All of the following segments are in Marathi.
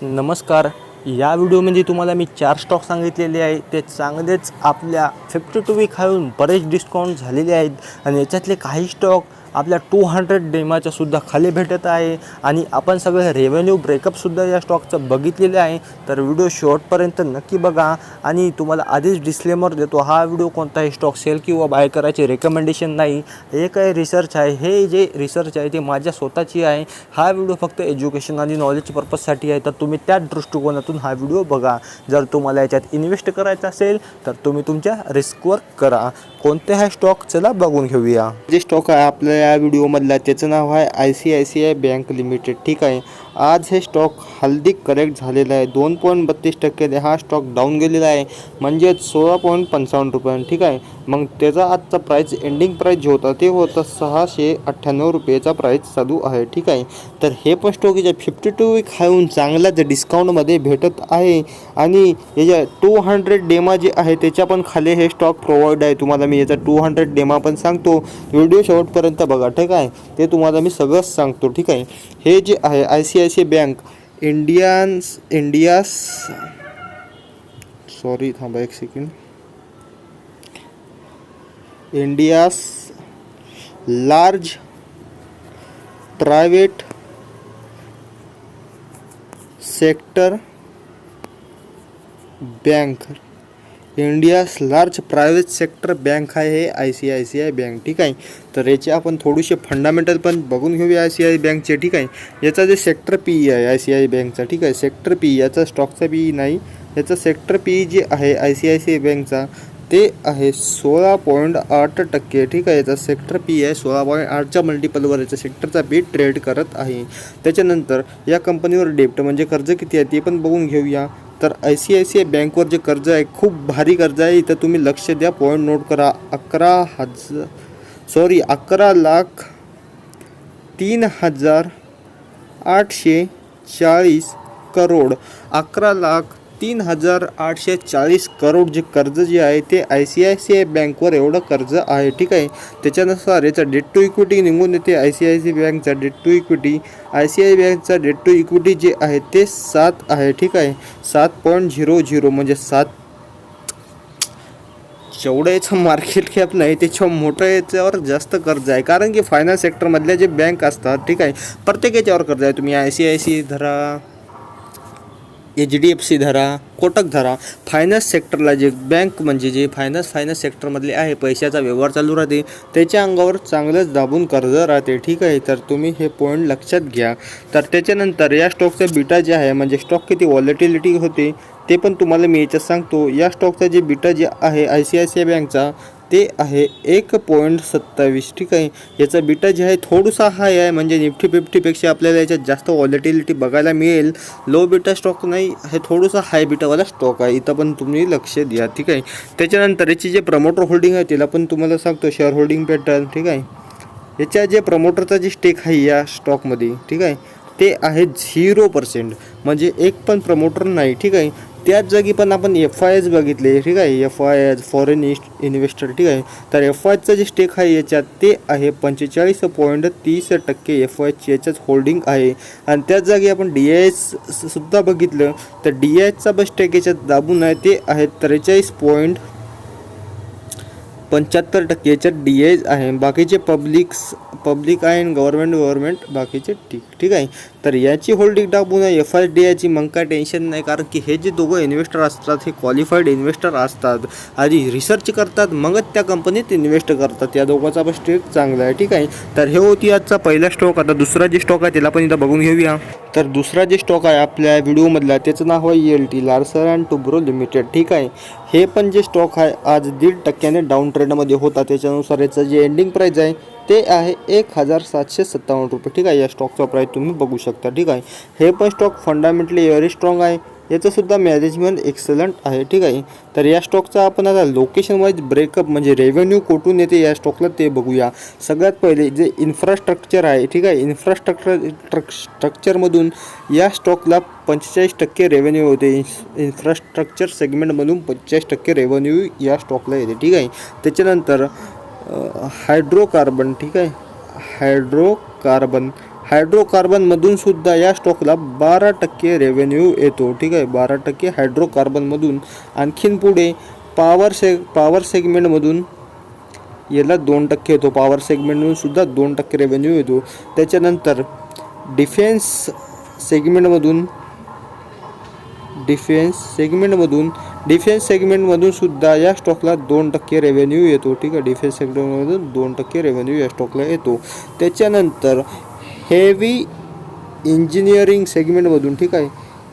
नमस्कार. या व्हिडिओमध्ये तुम्हाला मी 4 स्टॉक सांगितलेले आहे. ते चांगलेच आपल्या 52 वीक हायहून बरेच डिस्काउंट झालेले आहेत आणि याच्यातले काही स्टॉक आपल्या 200 डेमाच्या सुद्धा खाली भेटत आहे आणि आपण सगळे रेव्हेन्यू ब्रेकअपसुद्धा या स्टॉकचं बघितलेलं आहे. तर व्हिडिओ शेवटपर्यंत नक्की बघा. आणि तुम्हाला आधीच डिस्क्लेमर देतो, हा व्हिडिओ कोणताही स्टॉक सेल किंवा बाय करायचे रेकमेंडेशन नाही. हे काही रिसर्च आहे, हे जे रिसर्च आहे ते माझ्या स्वतःची आहे. हा व्हिडिओ फक्त एज्युकेशन आणि नॉलेज पर्पजसाठी आहे. तर तुम्ही त्या दृष्टिकोनातून हा व्हिडिओ बघा. जर तुम्हाला याच्यात इन्व्हेस्ट करायचं असेल तर तुम्ही तुमच्या रिस्कवर करा. कोणते हा स्टॉक चला बघून घेऊया. जे स्टॉक आहे आपल्या या व्हिडिओमधला त्याचं नाव आहे ICICI बँक लिमिटेड. ठीक आहे. आज हे स्टॉक हल्दी करेक्ट झालेला आहे. 2.32% हा स्टॉक डाऊन गेलेला आहे, म्हणजेच 16.55 रुपये. ठीक आहे. मग त्याचा आजचा प्राईस एंडिंग प्राईस जो होता ते होतं 698 रुपयाचा प्राईस चालू आहे. ठीक आहे. तर हे पण स्टॉक याच्या 52 वीक हायहून चांगलाच डिस्काउंटमध्ये भेटत आहे आणि याच्या 200 डेमा जे आहे त्याच्या पण खाली हे स्टॉक प्रोव्हाइड आहे. तुम्हाला मी याचा 200 डेमा पण सांगतो. व्हिडिओ शेवटपर्यंत बघा. ठीक आहे. ते तुम्हाला मी सगळंच सांगतो. ठीक आहे. हे जे आहे ICICI बँक थांबा एक second. India's large private sector bank, India's large private sector bank आहे हे ICICI बँक. ठीक आहे. तर याचे आपण थोडेसे फंडामेंटल पण बघून घेऊया ICICI बँकचे. ठीक आहे. याचा जे सेक्टर PE आहे ICICI बँकचा, ठीक आहे, सेक्टर PE, याचा स्टॉकचा PE नाही, याचा सेक्टर PE जे आहे ICICI बँकचा ते आहे 16.8%. ठीक आहे. याचा सेक्टर PE आहे 16.8च्या मल्टिपलवर याचा सेक्टरचा PE ट्रेड करत आहे. त्याच्यानंतर या कंपनीवर डेप्ट म्हणजे कर्ज किती आहे ते पण बघून घेऊया. तर ICICI बँकवर जे कर्ज आहे खूप भारी कर्ज आहे. इथं तुम्ही लक्ष द्या, पॉईंट नोट करा. 11,03,840 करोड, 11,03,840 करोड जे कर्ज जे आहे ते ICICI बँकवर एवढं कर्ज आहे. ठीक आहे. त्याच्यानुसार याचा डेट टू इक्विटी निघून येते. ICICI बँकचा डेट टू इक्विटी, ICICI बँकचा डेट टू इक्विटी जे आहे ते 7 आहे. ठीक आहे. 7.00 म्हणजे 7, जेवढं याचं मार्केट कॅप नाही त्याच्या मोठं याच्यावर जास्त कर्ज आहे. कारण की फायनान्स सेक्टरमधल्या जे बँक असतात, ठीक आहे, प्रत्येक याच्यावर कर्ज आहे. तुम्ही ICICI धरा, HDFC धरा, कोटक धरा. फायनान्स सेक्टरला जे बँक म्हणजे जे फायनान्स सेक्टरमधले आहे, पैशाचा व्यवहार चालू राहते, त्याच्या अंगावर चांगलंच दाबून कर्ज राहते. ठीक आहे. तर तुम्ही हे पॉईंट लक्षात घ्या. तर त्याच्यानंतर या स्टॉकचा बीटा जे आहे म्हणजे स्टॉक किती व्हॉलेटिलिटी होते ते पण तुम्हाला मी याच्यात सांगतो. या स्टॉकचा जे बीटा जे आहे ICICI बँकचा ते आहे 1.27. ठीक आहे. याचा बीटा जे आहे थोडासा हाय आहे, म्हणजे निफ्टी 50पेक्षा आपल्याला याच्यात जास्त व्हॉलेटिलिटी बघायला मिळेल. लो बीटा स्टॉक नाही, हे थोडंसं हाय बीटावाला स्टॉक आहे. इथं पण तुम्ही लक्ष द्या. ठीक आहे. त्याच्यानंतर याची जे प्रमोटर होल्डिंग आहे त्याला पण तुम्हाला सांगतो, शेअर होल्डिंग पॅटर्न. ठीक आहे. याच्या जे प्रमोटरचा जे स्टेक आहे या स्टॉकमध्ये, ठीक आहे, ते आहे 0%, म्हणजे एक पण प्रमोटर नाही. ठीक आहे. त्याच जागी पण आपण FIs बघितले. ठीक आहे. FIs foreign investor. ठीक आहे. तर FIचं जे स्टेक आहे याच्यात ते आहे 45.30% FIची याच्यात होल्डिंग आहे. आणि त्याच जागी आपण DIS सुद्धा बघितलं तर DISचा पण स्टेक याच्यात दाबून आहे, ते आहे 43.75% याच्यात DIS आहे. बाकीचे पब्लिक आहे आणि गव्हर्नमेंट बाकीचे ठीक आहे. तर याची होल्डिंग दाबून आहे FI DISची. मग काय टेन्शन नाही, कारण की हे जे दोघं इन्व्हेस्टर असतात हे क्वालिफाईड इन्व्हेस्टर असतात. आधी रिसर्च करतात मगच त्या कंपनीत इन्व्हेस्ट करतात. या दोघांचा पण स्टेक चांगला आहे. ठीक आहे. तर हे होती आजचा पहिला स्टॉक. आता दुसरा जे स्टॉक आहे त्याला पण इथं बघून घेऊया. तर दुसरा जे स्टॉक आहे आपल्या व्हिडिओमधला त्याचं नाव आहे LT Larsen and Toubro limited. ठीक आहे. हे पण जे स्टॉक आहे आज 1.5% डाऊन ट्रेंडमध्ये होता. त्याच्यानुसार याचं जे एंडिंग प्राईस आहे ते आहे 1,757 रुपये. ठीक आहे. या स्टॉकचा प्राईस तुम्ही बघू शकता. ठीक आहे. हे पण स्टॉक फंडामेंटली व्हेरी स्ट्रॉंग आहे. याचंसुद्धा मॅनेजमेंट एक्सलंट आहे. ठीक आहे. तर या स्टॉकचा आपण आता लोकेशन वाईज ब्रेकअप म्हणजे रेव्हेन्यू कुठून येते या स्टॉकला ते बघूया. सगळ्यात पहिले जे इन्फ्रास्ट्रक्चर आहे, ठीक आहे, इन्फ्रास्ट्रक्चरमधून या स्टॉकला 45% रेव्हेन्यू होते. इन्फ्रास्ट्रक्चर सेगमेंटमधून 45% रेव्हेन्यू या स्टॉकला येते. ठीक आहे. त्याच्यानंतर हायड्रोकार्बन. ठीक आहे. हायड्रोकार्बन हायड्रोकार्बनमधून सुद्धा या स्टॉकला 12% रेव्हेन्यू येतो, ठीक आहे, 12% हायड्रोकार्बनमधून. आणखीन पुढे पॉवर सेगमेंटमधून याला 2% येतो, पॉवर सेगमेंटमधून सुद्धा 2% रेव्हेन्यू येतो. त्याच्यानंतर डिफेन्स सेगमेंटमधून सुद्धा या स्टॉकला 2% रेव्हेन्यू येतो, ठीक आहे, डिफेन्स सेगमेंटमधून 2% रेव्हेन्यू या स्टॉकला येतो. त्याच्यानंतर हेवी इंजिनिअरिंग सेगमेंटमधून, ठीक आहे,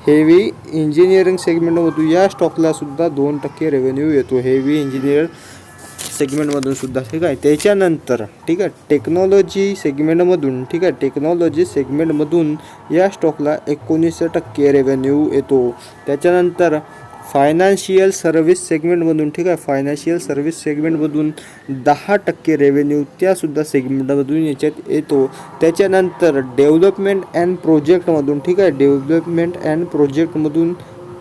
हेवी इंजिनिअरिंग सेगमेंटमधून या स्टॉकला सुद्धा 2% रेव्हेन्यू येतो, हेवी इंजिनिअर सेगमेंटमधून सुद्धा, ठीक आहे. त्याच्यानंतर, ठीक आहे, टेक्नॉलॉजी सेगमेंटमधून या स्टॉकला 19% रेव्हेन्यू येतो. त्याच्यानंतर फायनान्शियल सर्व्हिस सेगमेंटमधून, ठीक आहे, फायनान्शियल सर्व्हिस सेगमेंटमधून 10% रेव्हेन्यू त्यासुद्धा सेगमेंटमधून याच्यात येतो. त्याच्यानंतर डेव्हलपमेंट अँड प्रोजेक्टमधून, ठीक आहे, डेव्हलपमेंट अँड प्रोजेक्टमधून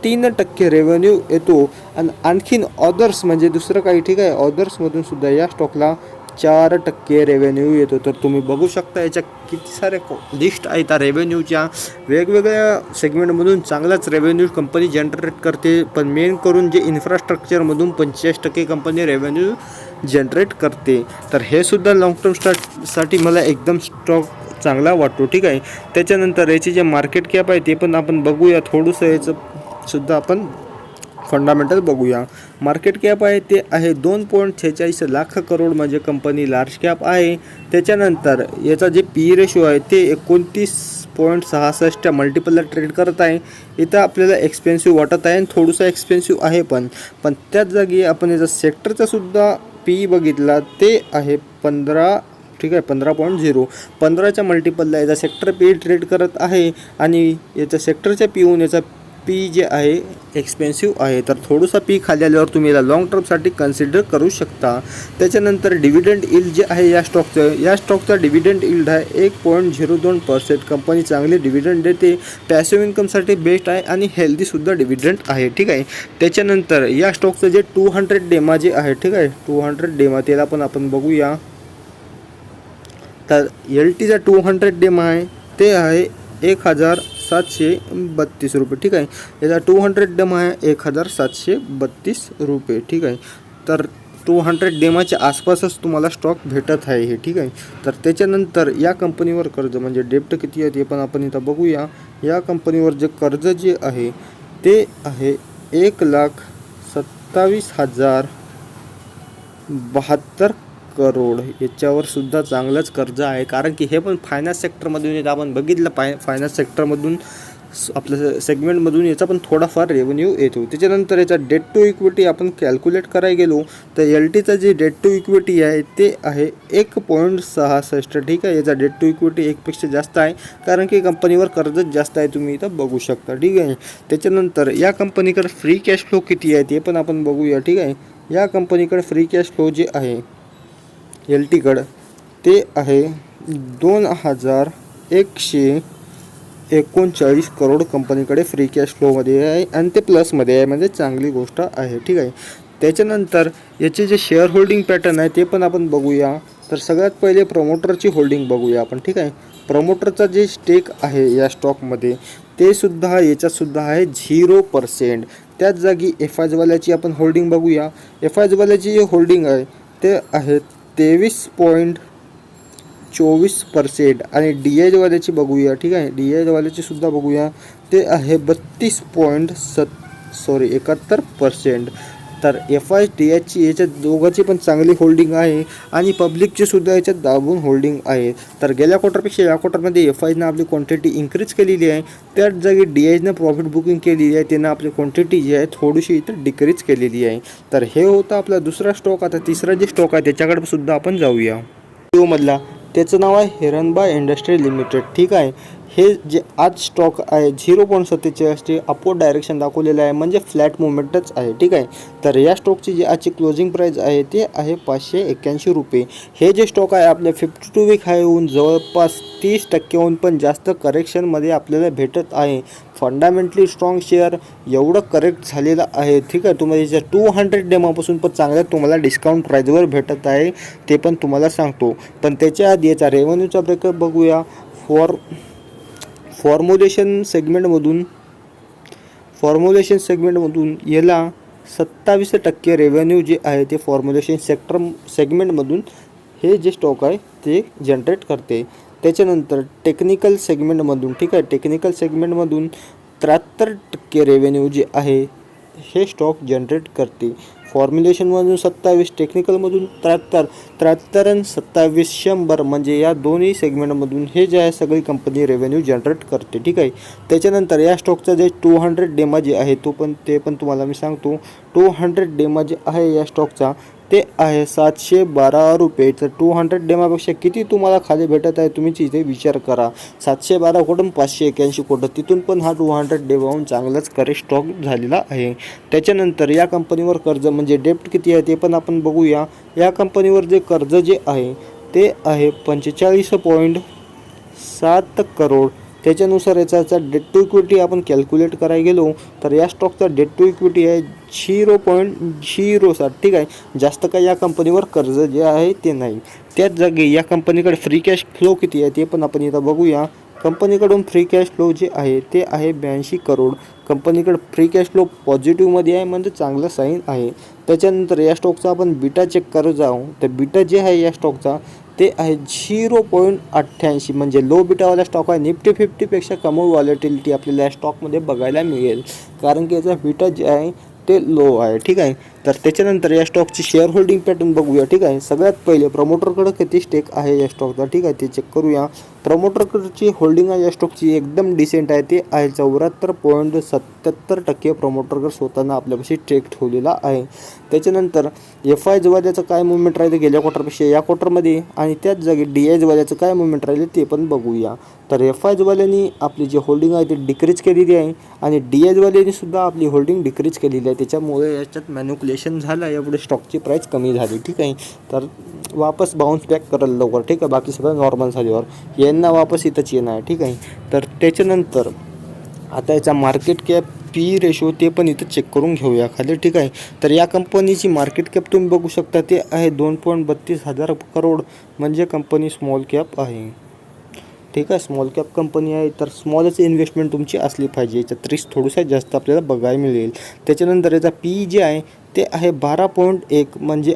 3% रेव्हेन्यू येतो. आणि आणखीन ऑदर्स म्हणजे दुसरं काही, ठीक आहे, ऑदर्समधून सुद्धा या स्टॉकला 4% रेव्हेन्यू येतो. तर तुम्ही बघू शकता याच्या किती सारे लिस्ट आहे त्या रेव्हेन्यूच्या. वेगवेगळ्या सेगमेंटमधून चांगलाच रेव्हेन्यू कंपनी जनरेट करते, पण मेन करून जे इन्फ्रास्ट्रक्चरमधून 45% कंपनी रेव्हेन्यू जनरेट करते. तर हे सुद्धा लॉंग टर्म साठी मला एकदम स्टॉक चांगला वाटतो, ठीक आहे. त्याच्यानंतर याचे जे मार्केट कॅप आहे ते पण आपण बघूया, थोडंसं याचं सुद्धा आपण फंडामेंटल बघूया. मार्केट कॅप आहे ते आहे 2.46 लाख करोड, म्हणजे कंपनी लार्ज कॅप आहे. त्याच्यानंतर याचा जे पी रेशो आहे ते 29.66 मल्टिपलला ट्रेड करत आहे. इथं आपल्याला एक्सपेन्सिव्ह वाटत आहे आणि थोडंसं एक्सपेन्सिव्ह आहे, पण त्याच जागी आपण याचा सेक्टरचा सुद्धा पी बघितला ते आहे 15, ठीक आहे, 15.0, 15च्या मल्टिपलला याचा सेक्टर पी ट्रेड करत आहे. आणि याचा सेक्टरच्या पीहून याचा पी जे आहे एक्सपेन्सिव्ह आहे. तर थोडंसं पी खाली आल्यावर तुम्ही याला लॉंग टर्मसाठी कन्सिडर करू शकता. त्याच्यानंतर डिव्हिडंड यील्ड जे आहे या स्टॉकचा डिव्हिडंड यील्ड आहे 1.02%. कंपनी चांगली डिव्हिडंड देते, पॅसिव्ह इन्कमसाठी बेस्ट आहे आणि हेल्दीसुद्धा डिव्हिडंड आहे, ठीक आहे. त्याच्यानंतर या स्टॉकचं जे 200 डेमा जे आहे, ठीक आहे, 200 डेमा त्याला पण आपण बघूया. तर LTचा 200 डेमा आहे ते आहे 1732 रुपये, ठीक आहे. याचा 200 डेमा आहे 1732 रुपये, ठीक आहे. तर 200 डेमाच्या आसपासच तुम्हाला स्टॉक भेटत आहे हे, ठीक आहे. तर त्याच्यानंतर या कंपनीवर कर्ज म्हणजे डेप्ट किती आहे ते पण आपण इथं बघूया. या कंपनीवर जे कर्ज जे आहे ते आहे 1,27,072 करोड. याच्यावर सुद्धा चांगलंच कर्ज आहे, कारण की हे पण फायनान्स सेक्टरमधून येतं. आपण बघितलं फायनान्स सेक्टरमधून आपल्या सेगमेंटमधून याचा पण थोडाफार रेव्हेन्यू येतो. त्याच्यानंतर याचा डेट टू इक्विटी आपण कॅल्क्युलेट करायला गेलो तर LTचा जे डेट टू इक्विटी आहे ते आहे 1.66, ठीक आहे. याचा डेट टू इक्विटी 1पेक्षा जास्त आहे, कारण की कंपनीवर कर्जच जास्त आहे, तुम्ही इथं बघू शकता, ठीक आहे. त्याच्यानंतर या कंपनीकडे फ्री कॅश फ्लो किती आहे ते पण आपण बघूया, ठीक आहे. या कंपनीकडे फ्री कॅश फ्लो जे आहे LTकडं ते आहे 2,139 करोड कंपनीकडे फ्री कॅश फ्लोमध्ये आहे आणि ते प्लसमध्ये आहे, म्हणजे चांगली गोष्ट आहे, ठीक आहे. त्याच्यानंतर याचे जे शेअर होल्डिंग पॅटर्न आहे ते पण आपण बघूया. तर सगळ्यात पहिले प्रमोटरची होल्डिंग बघूया आपण, ठीक आहे. प्रमोटरचा जे स्टेक आहे या स्टॉकमध्ये ते सुद्धा याच्यातसुद्धा आहे 0%. त्याच जागी FIजवाल्याची आपण होल्डिंग बघूया. FIजवाल्याची जी होल्डिंग आहे ते आहे 23.24% आणि DIजवाल्याची बघूया, ठीक आहे. DIजवाल्याची सुद्धा बघूया, ते आहे 31% तर FI DIची याच्यात दोघांची पण चांगली होल्डिंग आहे आणि पब्लिकची सुद्धा याच्यात दाबून होल्डिंग आहे. तर गेल्या क्वार्टरपेक्षा या क्वार्टरमध्ये FIनं आपली क्वांटिटी इन्क्रीज केलेली आहे, त्याच जागी DIनं प्रॉफिट बुकिंग केलेली आहे, त्यानं आपली क्वांटिटी जी आहे थोडीशी इथं डिक्रीज केलेली आहे. तर हे होतं आपला दुसरा स्टॉक. आता तिसरा जे स्टॉक आहे त्याच्याकडे सुद्धा आपण जाऊया. मधला त्याचं नाव आहे हिरनबाई इंडस्ट्री लिमिटेड, ठीक आहे. हे जे आज स्टॉक आहे 0.47 अपवर्ड डायरेक्शन दाखवलेलं आहे, म्हणजे फ्लॅट मुवमेंटच आहे, ठीक आहे. तर या स्टॉकची जी आजची क्लोजिंग प्राईस आहे ते आहे 581 रुपये. हे जे स्टॉक आहे आपल्या 52 वीक हायहून जवळपास 30%हून पण जास्त करेक्शनमध्ये आपल्याला भेटत आहे. फंडामेंटली स्ट्रॉंग शेअर एवढं करेक्ट झालेलं आहे, ठीक आहे. तुम्हाला याच्या 200 डेमापासून पण चांगल्या तुम्हाला डिस्काउंट प्राईजवर भेटत आहे, ते पण तुम्हाला सांगतो. पण त्याच्या आधी याचा रेव्हेन्यूचा ब्रेकअप बघूया. फॉर्म्युलेशन सेगमेंटमधून याला 27% रेव्हेन्यू जे आहे ते फॉर्म्युलेशन सेगमेंटमधून हे जे स्टॉक आहे ते जनरेट करते. त्याच्यानंतर टेक्निकल सेगमेंटमधून, ठीक आहे, टेक्निकल सेगमेंटमधून 73% रेव्हेन्यू जे आहे हे स्टॉक जनरेट करते. फॉर्म्युलेशनमधून 27, टेक्निकलमधून 73 आणि 27 100 म्हणजे या दोन्ही सेगमेंटमधून हे जे आहे सगळी कंपनी रेव्हेन्यू जनरेट करते. ठीक आहे. त्याच्यानंतर या स्टॉकचा जे 200 डेमा जे आहे ते पण तुम्हाला मी सांगतो. 200 डेमा जे आहे या स्टॉकचा ते आहे 712 रुपये. तर 200 डेमापेक्षा किती तुम्हाला खाली भेटत आहे तुम्हीच इथे विचार करा. 712 कुठून 581 कुठं, तिथून पण हा 200 डेमाहून चांगलाच करे स्टॉक झालेला आहे. त्याच्यानंतर या कंपनीवर कर्ज म्हणजे डेप्ट किती आहे ते पण आपण बघूया. या कंपनीवर जे कर्ज जे आहे ते आहे 45.7 करोड. त्याच्यानुसार याचा डेट टू इक्विटी आपण कॅल्क्युलेट करायला गेलो तर या स्टॉकचा डेट टू इक्विटी आहे 0.07. ठीक आहे. जास्त काही या कंपनीवर कर्ज जे आहे ते नाही. त्याच जागी या कंपनीकडे फ्री कॅश फ्लो किती आहे ते पण आपण इथं बघूया. कंपनीकडून फ्री कॅश फ्लो जे आहे ते आहे 82 करोड. कंपनीकडे फ्री कॅश फ्लो पॉझिटिव्हमध्ये आहे म्हणजे चांगलं साईन आहे. त्याच्यानंतर या स्टॉकचा आपण बीटा चेक करत जाऊ तर बीटा जे आहे या स्टॉकचा ते आहे 0.88 म्हणजे लो बीटावाला स्टॉक आहे. निफ्टी 50पेक्षा कमी व्हॉलेटिलिटी आपल्याला या स्टॉकमध्ये बघायला मिळेल कारण की याचा बीटा जे आहे ते लो आहे. ठीक आहे. तर त्याच्यानंतर या स्टॉकची शेअर होल्डिंग पॅटर्न बघूया. ठीक आहे. सगळ्यात पहिले प्रमोटरकडे किती स्टेक आहे या स्टॉकचा, ठीक आहे, ते चेक करूया. प्रमोटरकडची होल्डिंग आहे या स्टॉकची एकदम डिसेंट आहे. ते आहे 74.77% प्रमोटरकडे स्वतःनं आपल्यापाशी स्टेक ठेवलेला आहे. त्याच्यानंतर FI जवाल्याचं काय मुवमेंट राहिले गेल्या क्वार्टरपेक्षा या क्वार्टरमध्ये आणि त्याच जागी DI जवाल्याचं काय मुवमेंट राहिले ते पण बघूया. तर FI जवाल्यांनी आपली जी होल्डिंग आहे ती डिक्रीज केलेली आहे आणि DI जवाल्यांनी सुद्धा आपली होल्डिंग डिक्रीज केलेली आहे. त्याच्यामुळे याच्यात मॅन्युप्युलेशन झालं, एवढे स्टॉकची प्राईस कमी झाली. ठीक आहे. तर वापस बाउन्स बॅक करायला लवकर. ठीक आहे. बाकी सगळं नॉर्मल झाल्यावर यांना वापस इथंच येणार आहे. ठीक आहे. तर त्याच्यानंतर आता याचा मार्केट कॅप PE रेशो ते पण इथं चेक करून घेऊया खाली. ठीक आहे. तर या कंपनीची मार्केट कॅप तुम्ही बघू शकता ते आहे 2.32 हजार करोड म्हणजे कंपनी स्मॉल कॅप आहे. ठीक आहे. स्मॉल कॅप कंपनी आहे तर स्मॉलच इन्व्हेस्टमेंट तुमची असली पाहिजे. याच्यात रिस्क थोडंसं जास्त आपल्याला बघायला मिळेल. त्याच्यानंतर याचा PE जे आहे ते आहे 12.1 म्हणजे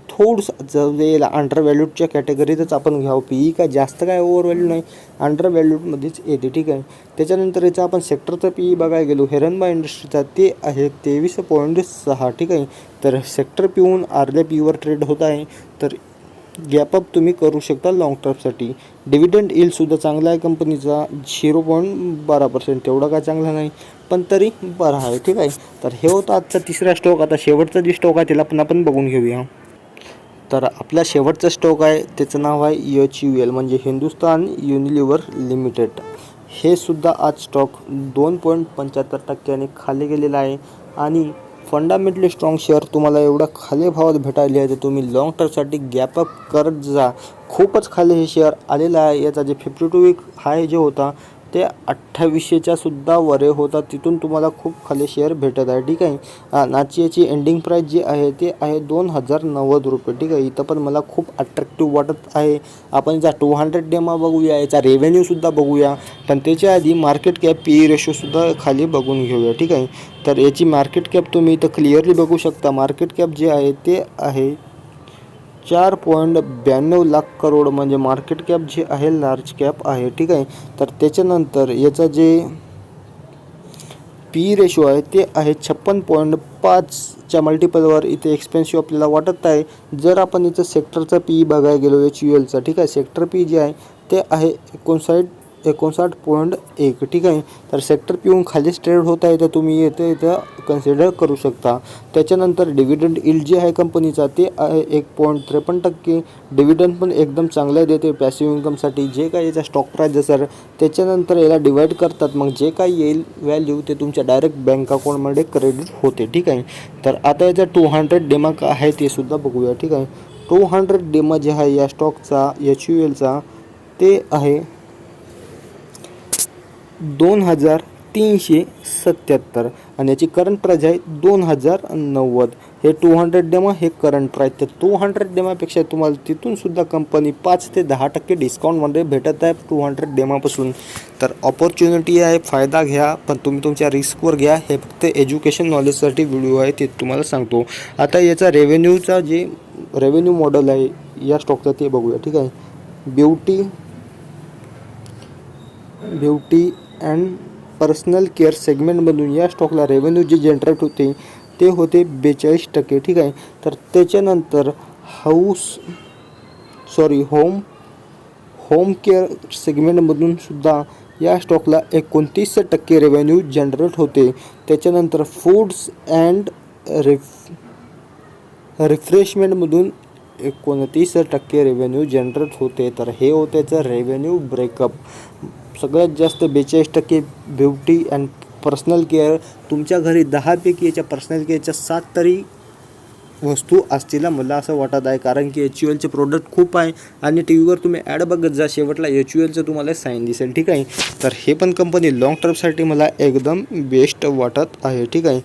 थोडंसं जर याला अंडर व्हॅल्यूडच्या कॅटेगरीतच आपण घ्यावं. PE काय जास्त काय ओव्हर व्हॅल्यू नाही, अंडर व्हॅल्यूडमध्येच येते. ठीक आहे. त्याच्यानंतर याचा आपण सेक्टरचा PE बघायला गेलो हिरनबा इंडस्ट्रीचा ते आहे 23.6. ठीक आहे. तर सेक्टर पिऊन अर्ध्या PEवर ट्रेड होत आहे. तर गॅपअप तुम्ही करू शकता लाँग टर्मसाठी. डिव्हिडंड यील्डसुद्धा चांगला आहे कंपनीचा 0.12%. तेवढा काय चांगला नाही पण तरी बरा आहे. ठीक आहे. तर हे होतं आजचा तिसरा स्टॉक. आता शेवटचा जे स्टॉक आहे त्याला पण आपण बघून घेऊया. तर आपला शेवटचा स्टॉक आहे त्याचं नाव आहे HUL म्हणजे हिंदुस्तान युनिलिव्हर लिमिटेड. हे सुद्धा आज स्टॉक 2.75% खाली गेलेला आहे आणि फंडामेंटली स्ट्रॉंग शेअर तुम्हाला एवढा खाली भावात भेटायला आहे तर तुम्ही लाँग टर्मसाठी गॅपअप करत जा. खूपच खाली हे शेअर आलेलं आहे. याचा जे 52 वीक हाय जे होता ते 2800च्या सुद्धा वरे होता. तिथून तुम्हाला खूप खाली शेअर भेटत आहे. ठीक आहे. आजची याची एंडिंग प्राईस जी आहे ते आहे 2090 रुपये. ठीक आहे. इथं पण मला खूप अट्रॅक्टिव्ह वाटत आहे. आपण याचा 200 डेमा बघूया, याचा रेव्हेन्यूसुद्धा बघूया पण त्याच्या आधी मार्केट कॅप PE रेशोसुद्धा खाली बघून घेऊया. ठीक आहे. तर याची मार्केट कॅप तुम्ही इथं क्लिअरली बघू शकता. मार्केट कॅप जे आहे ते आहे 4.92 लाख करोड म्हणजे मार्केट कॅप जे आहे लार्ज कॅप आहे. ठीक आहे. तर त्याच्यानंतर याचा जे PE रेशो आहे ते आहे 56.5च्या मल्टिपलवर इथे एक्सपेन्सिव्ह आपल्याला वाटत आहे. जर आपण इथं सेक्टरचा PE बघायला गेलो HULचा, ठीक आहे, सेक्टर PE जे आहे ते आहे 59.1. ठीक आहे. तर सेक्टर पिऊन खालीच ट्रेड होत आहे तर तुम्ही इथं कन्सिडर करू शकता. त्याच्यानंतर डिव्हिडंड यील्ड जे आहे कंपनीचा ते आहे 1.53%. डिव्हिडंड पण एकदम चांगलं देते पॅसिव्ह इन्कमसाठी. जे काही याचा स्टॉक प्राईस असेल त्याच्यानंतर याला डिवाईड करतात मग जे काही येईल व्हॅल्यू ते तुमच्या डायरेक्ट बँक अकाउंटमध्ये क्रेडिट होते. ठीक आहे. तर आता याचा 200 डेमा का आहे ते सुद्धा बघूया. ठीक आहे. 200 डेमा जे आहे या स्टॉकचा HULचा ते आहे 2000 377 आणि याची करंट प्राईज आहे 2090. हे 200 डेमा हे करंट प्राईज. तर 200 डेमापेक्षा तुम्हाला तिथून सुद्धा कंपनी 5 ते 10% डिस्काउंटमध्ये भेटत आहे 200 डेमापासून. तर ऑपॉर्च्युनिटी आहे, फायदा घ्या, पण तुम्ही तुमच्या रिस्कवर घ्या. हे फक्त एज्युकेशन नॉलेजसाठी व्हिडिओ आहे ते तुम्हाला सांगतो. आता याचा रेव्हेन्यूचा जे रेव्हेन्यू मॉडेल आहे या स्टॉकचा ते बघूया. ठीक आहे. ब्युटी अँड पर्सनल केअर सेगमेंटमधून या स्टॉकला रेव्हेन्यू जे जनरेट होते ते होते 42%. ठीक आहे. तर त्याच्यानंतर होम केअर सेगमेंटमधून सुद्धा या स्टॉकला 29% रेव्हेन्यू जनरेट होते. त्याच्यानंतर फूड्स अँड रिफ्रेशमेंटमधून 29% रेव्हेन्यू जनरेट होते. तर हे होते त्याचं रेव्हेन्यू ब्रेकअप. सगळ्यात जास्त 42% ब्युटी अँड पर्सनल केअर. तुमच्या घरी 10पैकी याच्या पर्सनल केअरच्या 7 तरी वस्तू असतील मला असं वाटत आहे, कारण की HULचे प्रोडक्ट खूप आहे आणि टी व्हीवर तुम्ही ॲड बघत जा, शेवटला HULचं तुम्हाला साईन दिसेल. ठीक आहे. तर हे पण कंपनी लॉंग टर्मसाठी मला एकदम बेस्ट वाटत आहे. ठीक आहे.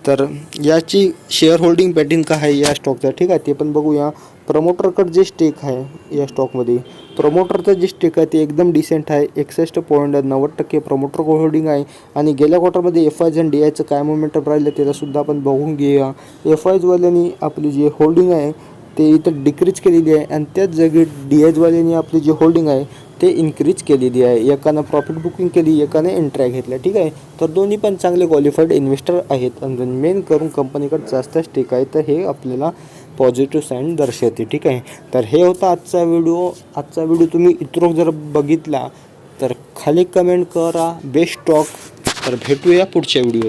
तर याची शेअर होल्डिंग पॅटर्न काय आहे या स्टॉकचा, ठीक आहे, ते पण बघूया. प्रमोटरकडे जे स्टेक आहे या स्टॉकमध्ये, प्रमोटरचं जे स्टेक आहे ते एकदम डिसेंट आहे. 61.90% प्रमोटर होल्डिंग आहे. आणि गेल्या क्वार्टरमध्ये FIs आणि DIचं काय मोमेंटम राहिलं त्याचासुद्धा आपण बघून घेऊया. FIsवाल्यांनी आपली जी होल्डिंग आहे ते इथं डिक्रीज केलेली आहे आणि त्याच जागी DIsवाल्यांनी आपली जी होल्डिंग आहे ते इन्क्रीज केलेली आहे. एकानं प्रॉफिट बुकिंग केली, एकाने एंट्र्या घेतल्या. ठीक आहे. तर दोन्ही पण चांगले क्वालिफाईड इन्व्हेस्टर आहेत आणि मेन करून कंपनीकडे जास्त स्टेक आहे. तर हे आपल्याला पॉझिटिव्ह साईन दर्शवते. ठीक आहे. तर हे होता आजचा व्हिडिओ तुम्ही इतरो जर बघितला तर खाली कमेंट करा बेस्ट स्टॉक. तर भेटूया पुढच्या व्हिडिओत.